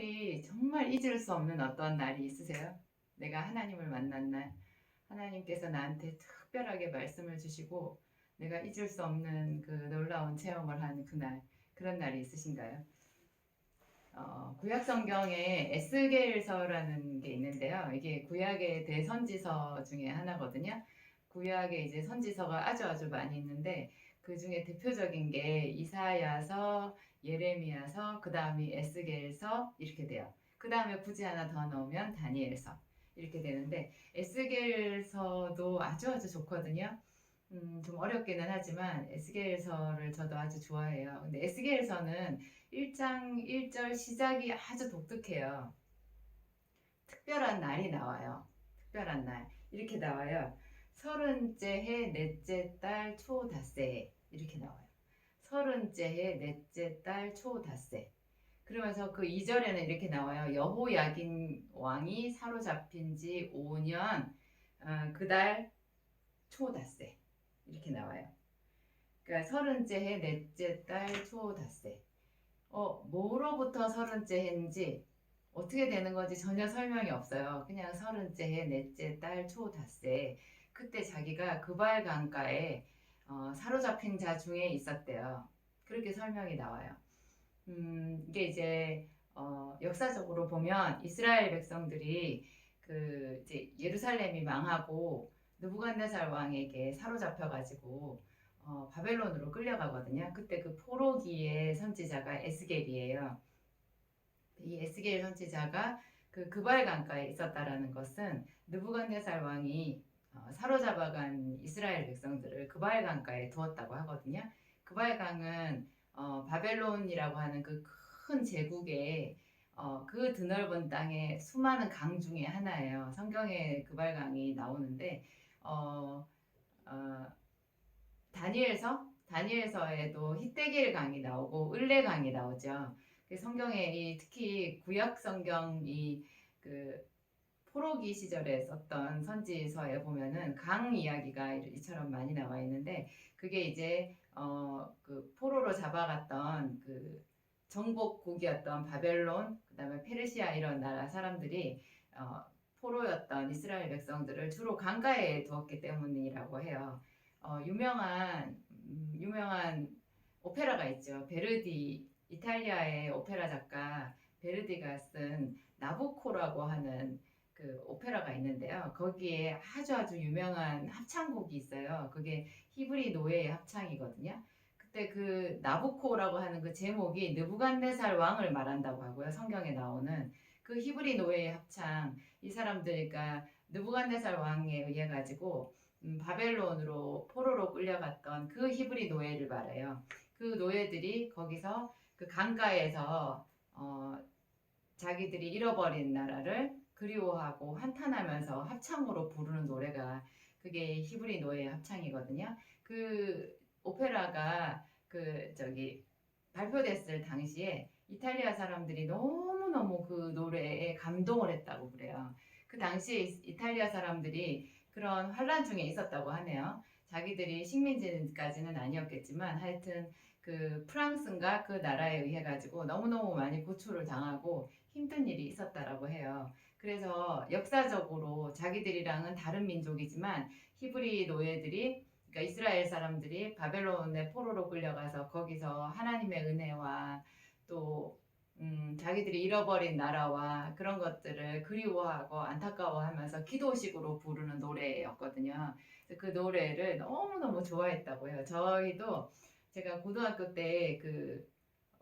특별히 정말 잊을 수 없는 어떤 날이 있으세요? 내가 하나님을 만난 날, 하나님께서 나한테 특별하게 말씀을 주시고 내가 잊을 수 없는 그 놀라운 체험을 한 그날, 그런 날이 있으신가요? 구약 성경에 에스겔서라는 게 있는데요. 이게 구약의 대선지서 중에 하나거든요. 구약에 이제 선지서가 아주 많이 있는데 그 중에 대표적인 게 이사야서, 예레미야서, 그 다음이 에스겔서 이렇게 돼요. 그 다음에 굳이 하나 더 넣으면 다니엘서 이렇게 되는데 에스겔서도 아주 좋거든요. 좀 어렵기는 하지만 에스겔서를 저도 아주 좋아해요. 근데 에스겔서는 1장 1절 시작이 아주 독특해요. 특별한 날이 나와요. 특별한 날. 이렇게 나와요. 서른째 해 넷째 달 초닷새 이렇게 나와요. 서른째 해 넷째 달 초닷새. 그러면서 그 2절에는 이렇게 나와요. 여호야긴 왕이 사로잡힌 지 5년 그달 초닷새 이렇게 나와요. 그러니까 서른째 해 넷째 달 초닷새. 뭐로부터 서른째 해인지 어떻게 되는 건지 전혀 설명이 없어요. 그냥 서른째 해 넷째 달 초닷새. 그때 자기가 그발 강가에 사로잡힌 자 중에 있었대요. 그렇게 설명이 나와요. 이게 이제 역사적으로 보면 이스라엘 백성들이 그 이제 예루살렘이 망하고 느부갓네살 왕에게 사로잡혀 가지고 바벨론으로 끌려가거든요. 그때 그 포로기의 선지자가 에스겔이에요. 이 에스겔 선지자가 그 그발 강가에 있었다라는 것은 느부갓네살 왕이 사로잡아간 이스라엘 백성들을 그발 강가에 두었다고 하거든요. 그발 강은 바벨론이라고 하는 그 큰 제국의 그 드넓은 땅에 수많은 강 중에 하나예요. 성경에 그발강이 나오는데 어, 어, 다니엘서에도 히데길 강이 나오고 을레강이 나오죠. 그 성경에 특히 구약 성경 그 포로기 시절에 썼던 선지서에 보면은 강 이야기가 이처럼 많이 나와 있는데 그게 이제 그 포로로 잡아갔던 그 정복국이었던 바벨론 그다음에 페르시아 이런 나라 사람들이 포로였던 이스라엘 백성들을 주로 강가에 두었기 때문이라고 해요. 유명한 오페라가 있죠. 베르디 이탈리아의 오페라 작가 베르디가 쓴 나부코라고 하는 그 오페라가 있는데요. 거기에 아주 유명한 합창곡이 있어요. 그게 히브리 노예의 합창이거든요. 그때 그 나부코라고 하는 그 제목이 느부갓네살 왕을 말한다고 하고요. 성경에 나오는 그 히브리 노예의 합창 이 사람들 그러니까 느부갓네살 왕에 의해 가지고 바벨론으로 포로로 끌려갔던 그 히브리 노예를 말해요. 그 노예들이 거기서 그 강가에서 자기들이 잃어버린 나라를 그리워하고 한탄하면서 합창으로 부르는 노래가 그게 히브리 노예의 합창이거든요. 그 오페라가 그 저기 발표됐을 당시에 이탈리아 사람들이 너무너무 그 노래에 감동을 했다고 그래요. 그 당시에 이탈리아 사람들이 그런 환란 중에 있었다고 하네요. 자기들이 식민지까지는 아니었겠지만 하여튼 그 프랑스인가 그 나라에 의해 가지고 너무너무 많이 고초를 당하고 힘든 일이 있었다라고 해요. 그래서 역사적으로 자기들이랑은 다른 민족이지만 히브리 노예들이 그러니까 이스라엘 사람들이 바벨론의 포로로 끌려가서 거기서 하나님의 은혜와 또 자기들이 잃어버린 나라와 그런 것들을 그리워하고 안타까워하면서 기도식으로 부르는 노래였거든요. 그 노래를 너무너무 좋아했다고 해요. 저희도 제가 고등학교 때 그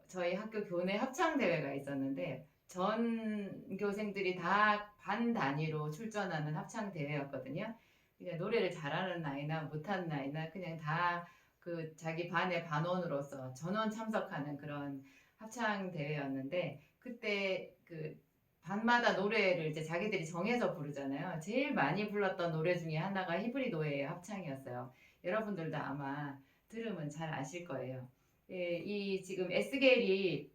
저희 학교 교내 합창 대회가 있었는데 전교생들이 다 반 단위로 출전하는 합창 대회였거든요. 그냥 노래를 잘하는 나이나 못하는 나이나 그냥 다 그 자기 반의 반원으로서 전원 참석하는 그런 합창 대회였는데 그때 그 반마다 노래를 이제 자기들이 정해서 부르잖아요. 제일 많이 불렀던 노래 중에 하나가 히브리 노예의 합창이었어요. 여러분들도 아마 들으면 잘 아실 거예요. 예, 이 지금 에스겔이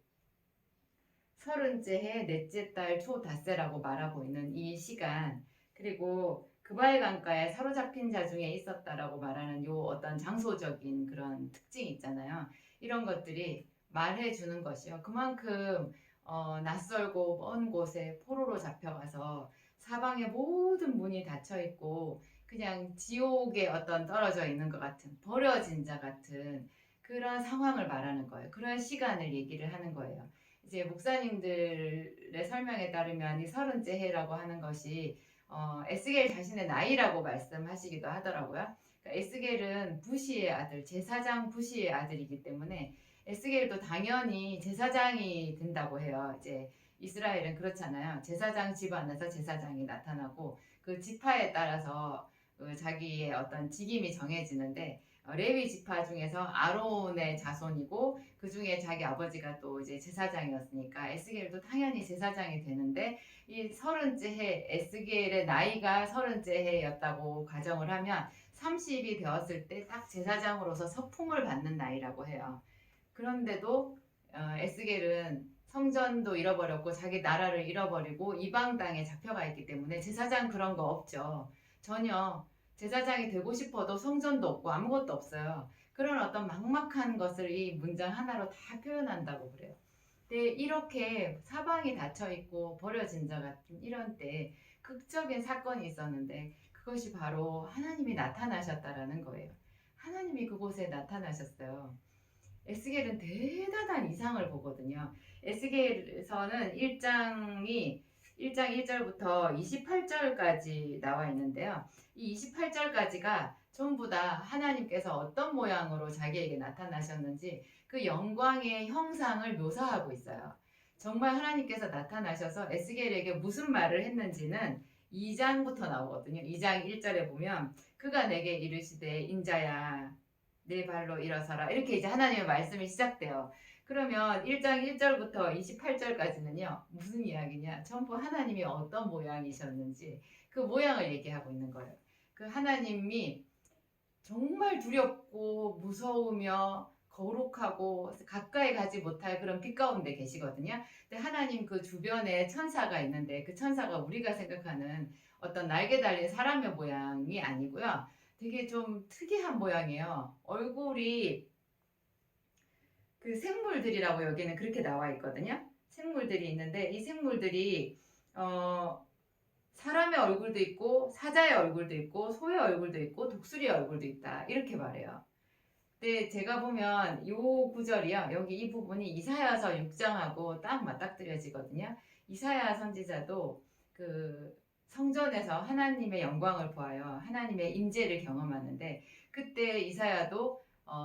서른째 해 넷째 달 초닷새라고 말하고 있는 이 시간 그리고 그바의 강가에 사로잡힌 자 중에 있었다라고 말하는 요 어떤 장소적인 그런 특징이 있잖아요. 이런 것들이 말해 주는 것이요. 그만큼 낯설고 먼 곳에 포로로 잡혀가서 사방에 모든 문이 닫혀 있고 그냥 지옥에 어떤 떨어져 있는 것 같은 버려진 자 같은 그런 상황을 말하는 거예요. 그런 시간을 얘기를 하는 거예요. 이제 목사님들의 설명에 따르면 이 서른째 해라고 하는 것이 에스겔 자신의 나이라고 말씀하시기도 하더라고요. 그러니까 에스겔은 부시의 아들, 제사장 부시의 아들이기 때문에 에스겔도 당연히 제사장이 된다고 해요. 이제 이스라엘은 그렇잖아요. 제사장 집안에서 제사장이 나타나고 그 지파에 따라서 그 자기의 어떤 직임이 정해지는데 레위 지파 중에서 아론의 자손이고 그 중에 자기 아버지가 또 이제 제사장이었으니까 에스겔도 당연히 제사장이 되는데 이 서른째 해 에스겔의 나이가 서른째 해였다고 가정을 하면 30이 되었을 때 딱 제사장으로서 서품을 받는 나이라고 해요. 그런데도 에스겔은 성전도 잃어버렸고 자기 나라를 잃어버리고 이방 땅에 잡혀가 있기 때문에 제사장 그런 거 없죠. 전혀 제사장이 되고 싶어도 성전도 없고 아무것도 없어요. 그런 어떤 막막한 것을 이 문장 하나로 다 표현한다고 그래요. 근데 이렇게 사방이 닫혀 있고 버려진 자 같은 이런 때 극적인 사건이 있었는데 그것이 바로 하나님이 나타나셨다라는 거예요. 하나님이 그곳에 나타나셨어요. 에스겔은 대단한 이상을 보거든요. 에스겔에서는 1장 1절부터 28절까지 나와 있는데요. 이 28절까지가 전부 다 하나님께서 어떤 모양으로 자기에게 나타나셨는지 그 영광의 형상을 묘사하고 있어요. 정말 하나님께서 나타나셔서 에스겔에게 무슨 말을 했는지는 2장부터 나오거든요. 2장 1절에 보면 그가 내게 이르시되 인자야 내 발로 일어서라. 이렇게 이제 하나님의 말씀이 시작돼요. 그러면 1장 1절부터 28절까지는요. 무슨 이야기냐? 전부 하나님이 어떤 모양이셨는지 그 모양을 얘기하고 있는 거예요. 그 하나님이 정말 두렵고 무서우며 거룩하고 가까이 가지 못할 그런 빛 가운데 계시거든요. 근데 하나님 그 주변에 천사가 있는데 그 천사가 우리가 생각하는 어떤 날개 달린 사람의 모양이 아니고요. 되게 좀 특이한 모양이에요. 얼굴이 그 생물들이라고 여기는 그렇게 나와 있거든요. 생물들이 있는데 이 생물들이 사람의 얼굴도 있고 사자의 얼굴도 있고 소의 얼굴도 있고 독수리의 얼굴도 있다. 이렇게 말해요. 근데 제가 보면 요 구절이요. 여기 이 부분이 이사야서 6장하고 딱 맞닥뜨려지거든요. 이사야 선지자도 그 성전에서 하나님의 영광을 보아요. 하나님의 임재를 경험하는데 그때 이사야도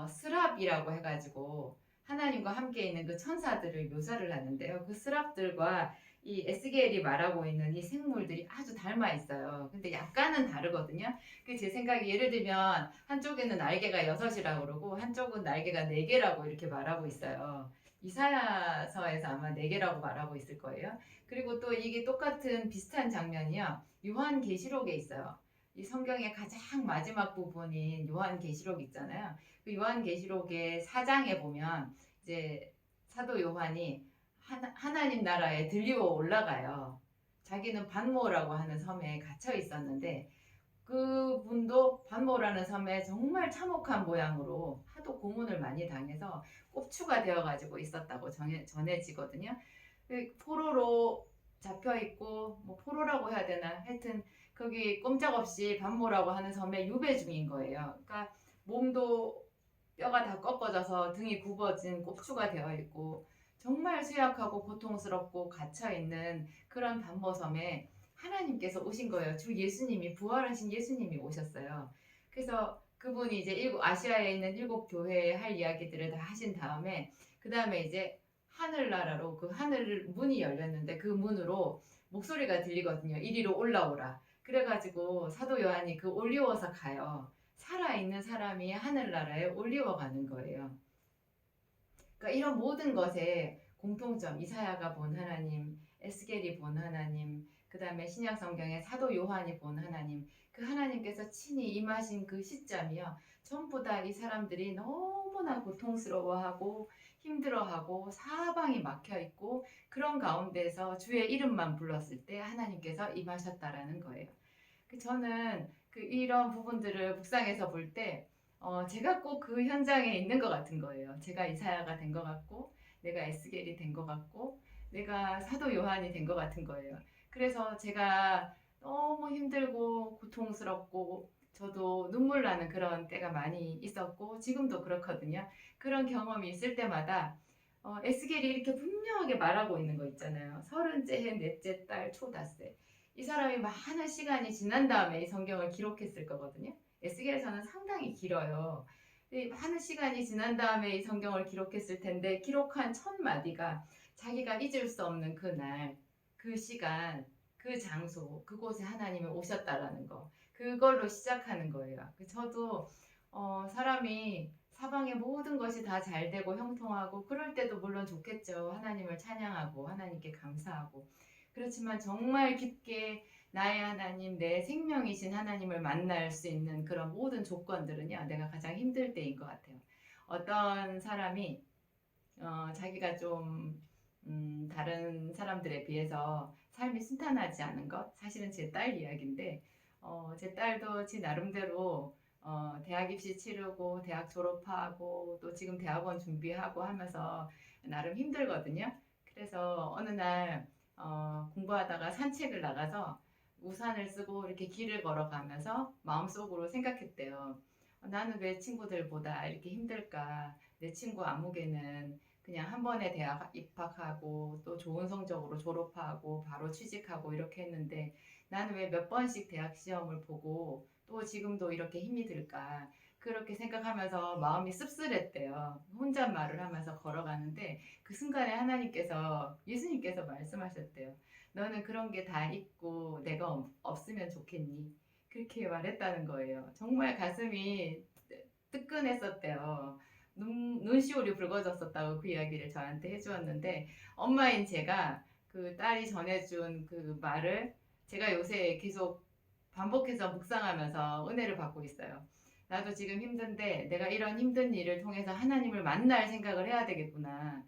스랍이라고 해가지고 하나님과 함께 있는 그 천사들을 묘사를 하는데요. 그 스랍들과 이 에스겔이 말하고 있는 이 생물들이 아주 닮아 있어요. 근데 약간은 다르거든요. 그 제 생각에 예를 들면 한쪽에는 날개가 6이라고 그러고 한쪽은 날개가 4개라고 이렇게 말하고 있어요. 이사야서에서 아마 4개라고 말하고 있을 거예요. 그리고 또 이게 똑같은 비슷한 장면이요. 요한계시록에 있어요. 이 성경의 가장 마지막 부분인 요한계시록 있잖아요. 그 요한계시록의 4장에 보면 이제 사도 요한이 하나님 나라에 들리어 올라가요. 자기는 반모라고 하는 섬에 갇혀 있었는데 그분도 반모라는 섬에 정말 참혹한 모양으로 하도 고문을 많이 당해서 꼽추가 되어가지고 있었다고 전해지거든요. 포로로 잡혀 있고 뭐 포로라고 해야 되나 하여튼 거기 꼼짝없이 반모라고 하는 섬에 유배 중인 거예요. 그러니까 몸도 뼈가 다 꺾어져서 등이 굽어진 꼽추가 되어 있고 정말 쇠약하고 고통스럽고 갇혀 있는 그런 반모섬에 하나님께서 오신 거예요. 주 예수님이 부활하신 예수님이 오셨어요. 그래서 그분이 이제 아시아에 있는 7교회에 할 이야기들을 다 하신 다음에 그 다음에 이제 하늘나라로 그 하늘 문이 열렸는데 그 문으로 목소리가 들리거든요. 이리로 올라오라. 그래가지고 사도 요한이 그 올리워서 가요. 살아있는 사람이 하늘나라에 올리워 가는 거예요. 그러니까 이런 모든 것에 공통점, 이사야가 본 하나님, 에스겔이 본 하나님, 그 다음에 신약 성경의 사도 요한이 본 하나님, 그 하나님께서 친히 임하신 그 시점이요. 전부 다 이 사람들이 너무나 고통스러워하고 힘들어하고 사방이 막혀있고 그런 가운데서 주의 이름만 불렀을 때 하나님께서 임하셨다라는 거예요. 저는 이런 부분들을 묵상해서 볼 때 제가 꼭 그 현장에 있는 것 같은 거예요. 제가 이사야가 된 것 같고 내가 에스겔이 된 것 같고 내가 사도 요한이 된 것 같은 거예요. 그래서 제가 너무 힘들고 고통스럽고 저도 눈물 나는 그런 때가 많이 있었고 지금도 그렇거든요. 그런 경험이 있을 때마다 에스겔이 이렇게 분명하게 말하고 있는 거 있잖아요. 30째 해 넷째 달 초닷새. 이 사람이 많은 시간이 지난 다음에 이 성경을 기록했을 거거든요. 에스겔서는 상당히 길어요. 많은 시간이 지난 다음에 이 성경을 기록했을 텐데 기록한 첫 마디가 자기가 잊을 수 없는 그날, 그 시간, 그 장소, 그곳에 하나님이 오셨다라는 거. 그걸로 시작하는 거예요. 저도 사람이 사방의 모든 것이 다 잘 되고 형통하고 그럴 때도 물론 좋겠죠. 하나님을 찬양하고 하나님께 감사하고. 그렇지만 정말 깊게 나의 하나님, 내 생명이신 하나님을 만날 수 있는 그런 모든 조건들은요, 내가 가장 힘들 때인 것 같아요. 어떤 사람이 자기가 좀 다른 사람들에 비해서 삶이 순탄하지 않은 것, 사실은 제 딸 이야기인데, 제 딸도 지 나름대로 대학 입시 치르고 대학 졸업하고 또 지금 대학원 준비하고 하면서 나름 힘들거든요. 그래서 어느 날 공부하다가 산책을 나가서 우산을 쓰고 이렇게 길을 걸어가면서 마음속으로 생각했대요. 나는 왜 친구들보다 이렇게 힘들까? 내 친구 아무개는 그냥 한 번에 대학 입학하고 또 좋은 성적으로 졸업하고 바로 취직하고 이렇게 했는데 나는 왜 몇 번씩 대학 시험을 보고 또 지금도 이렇게 힘이 들까? 그렇게 생각하면서 마음이 씁쓸했대요. 혼잣말을 하면서 걸어가는데 그 순간에 하나님께서 예수님께서 말씀하셨대요. 너는 그런 게 다 있고 내가 없으면 좋겠니? 그렇게 말했다는 거예요. 정말 가슴이 뜨끈했었대요. 눈시울이 붉어졌었다고 그 이야기를 저한테 해주었는데 엄마인 제가 그 딸이 전해준 그 말을 제가 요새 계속 반복해서 묵상하면서 은혜를 받고 있어요. 나도 지금 힘든데 내가 이런 힘든 일을 통해서 하나님을 만날 생각을 해야 되겠구나.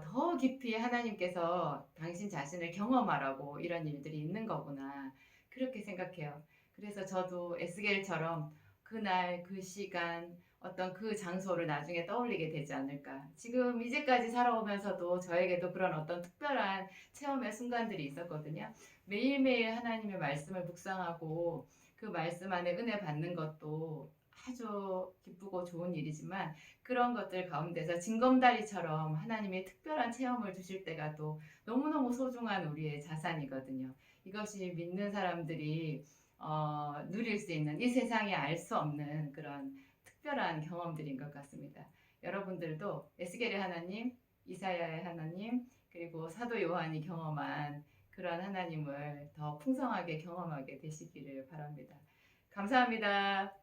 더 깊이 하나님께서 당신 자신을 경험하라고 이런 일들이 있는 거구나. 그렇게 생각해요. 그래서 저도 에스겔처럼 그날 그 시간 어떤 그 장소를 나중에 떠올리게 되지 않을까. 지금 이제까지 살아오면서도 저에게도 그런 어떤 특별한 체험의 순간들이 있었거든요. 매일매일 하나님의 말씀을 묵상하고 그 말씀 안에 은혜 받는 것도 아주 기쁘고 좋은 일이지만 그런 것들 가운데서 징검다리처럼 하나님의 특별한 체험을 주실 때가 또 너무너무 소중한 우리의 자산이거든요. 이것이 믿는 사람들이 누릴 수 있는 이 세상에 알 수 없는 그런 특별한 경험들인 것 같습니다. 여러분들도 에스겔의 하나님, 이사야의 하나님, 그리고 사도 요한이 경험한 그런 하나님을 더 풍성하게 경험하게 되시기를 바랍니다. 감사합니다.